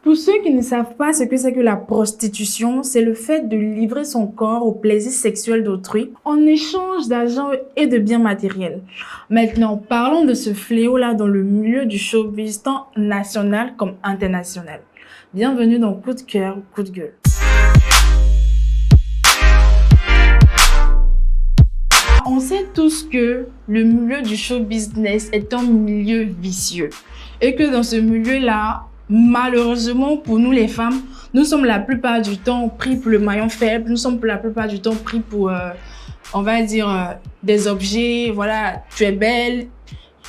Pour ceux qui ne savent pas ce que c'est que la prostitution, c'est le fait de livrer son corps au plaisir sexuel d'autrui en échange d'argent et de biens matériels. Maintenant, parlons de ce fléau-là dans le milieu du showbiz, tant national comme international. Bienvenue dans Coup de cœur, Coup de gueule. On sait tous que le milieu du show business est un milieu vicieux et que dans ce milieu-là, malheureusement pour nous les femmes, nous sommes la plupart du temps pris pour le maillon faible, nous sommes la plupart du temps pris pour, on va dire, des objets. Voilà, tu es belle,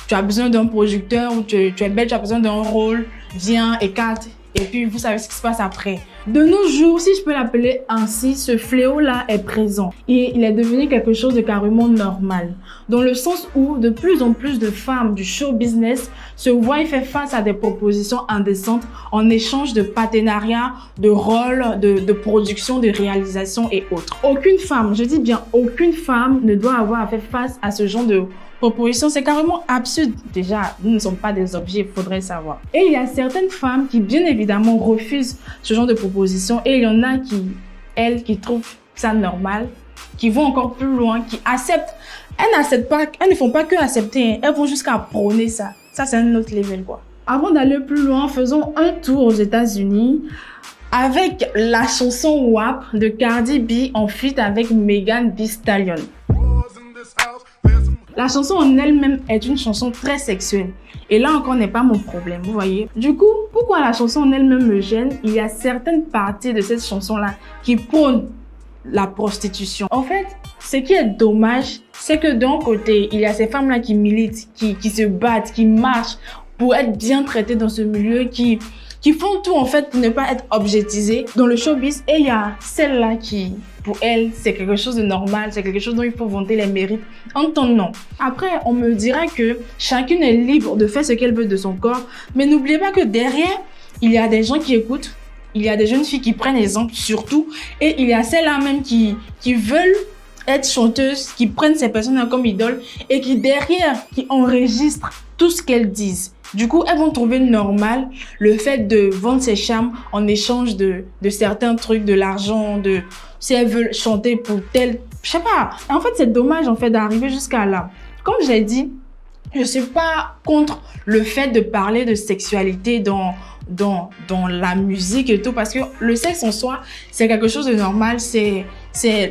tu as besoin d'un producteur, ou tu es belle, tu as besoin d'un rôle, viens, écarte. Et puis, vous savez ce qui se passe après. De nos jours, si je peux l'appeler ainsi, ce fléau-là est présent. Et il est devenu quelque chose de carrément normal. Dans le sens où de plus en plus de femmes du show business se voient faire face à des propositions indécentes en échange de partenariats, de rôles, de production, de réalisation et autres. Aucune femme, je dis bien aucune femme ne doit avoir à faire face à ce genre de proposition, c'est carrément absurde. Déjà, nous ne sommes pas des objets, il faudrait savoir. Et il y a certaines femmes qui, bien évidemment, refusent ce genre de proposition. Et il y en a qui trouvent ça normal, qui vont encore plus loin, qui acceptent. Elles n'acceptent pas, elles ne font pas que accepter, elles vont jusqu'à prôner ça. Ça, c'est un autre level, quoi. Avant d'aller plus loin, faisons un tour aux États-Unis avec la chanson WAP de Cardi B en feat avec Megan Thee Stallion. La chanson en elle-même est une chanson très sexuelle. Et là encore n'est pas mon problème, vous voyez. Du coup, pourquoi la chanson en elle-même me gêne? Il y a certaines parties de cette chanson-là qui prônent la prostitution. En fait, ce qui est dommage, c'est que d'un côté, il y a ces femmes-là qui militent, qui se battent, qui marchent pour être bien traitées dans ce milieu, qui font tout en fait pour ne pas être objectisées dans le showbiz. Et il y a celles-là qui, pour elles, c'est quelque chose de normal, c'est quelque chose dont il faut vanter les mérites. En temps non. Après, on me dira que chacune est libre de faire ce qu'elle veut de son corps, mais n'oubliez pas que derrière, il y a des gens qui écoutent, il y a des jeunes filles qui prennent exemple surtout, et il y a celles-là même qui veulent être chanteuses, qui prennent ces personnes comme idoles et qui derrière, qui enregistrent tout ce qu'elles disent. Du coup, elles vont trouver normal le fait de vendre ses charmes en échange de certains trucs, de l'argent, si elles veulent chanter pour tel, je sais pas. En fait, c'est dommage en fait d'arriver jusqu'à là. Comme j'ai dit, je suis pas contre le fait de parler de sexualité dans la musique et tout, parce que le sexe en soi, c'est quelque chose de normal, c'est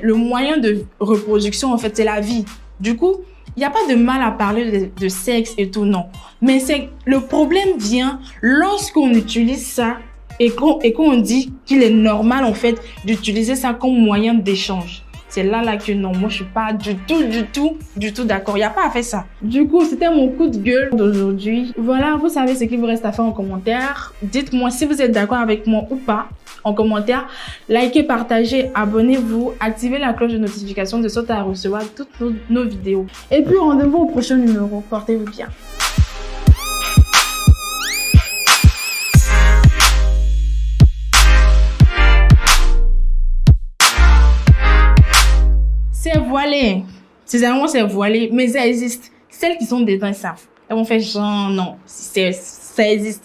le moyen de reproduction, en fait, c'est la vie. Du coup, il n'y a pas de mal à parler de sexe et tout, non. Mais le problème vient lorsqu'on utilise ça et qu'on dit qu'il est normal, en fait, d'utiliser ça comme moyen d'échange. C'est là que non, moi je suis pas du tout d'accord. Il n'y a pas à faire ça. Du coup, c'était mon coup de gueule d'aujourd'hui. Voilà, vous savez ce qu'il vous reste à faire en commentaire. Dites-moi si vous êtes d'accord avec moi ou pas en commentaire. Likez, partagez, abonnez-vous, activez la cloche de notification de sorte à recevoir toutes nos vidéos. Et puis rendez-vous au prochain numéro. Portez-vous bien. C'est voilé. Sincèrement, c'est voilé. Mais ça existe. Celles qui sont dedans savent. Elles vont faire genre, non, ça existe.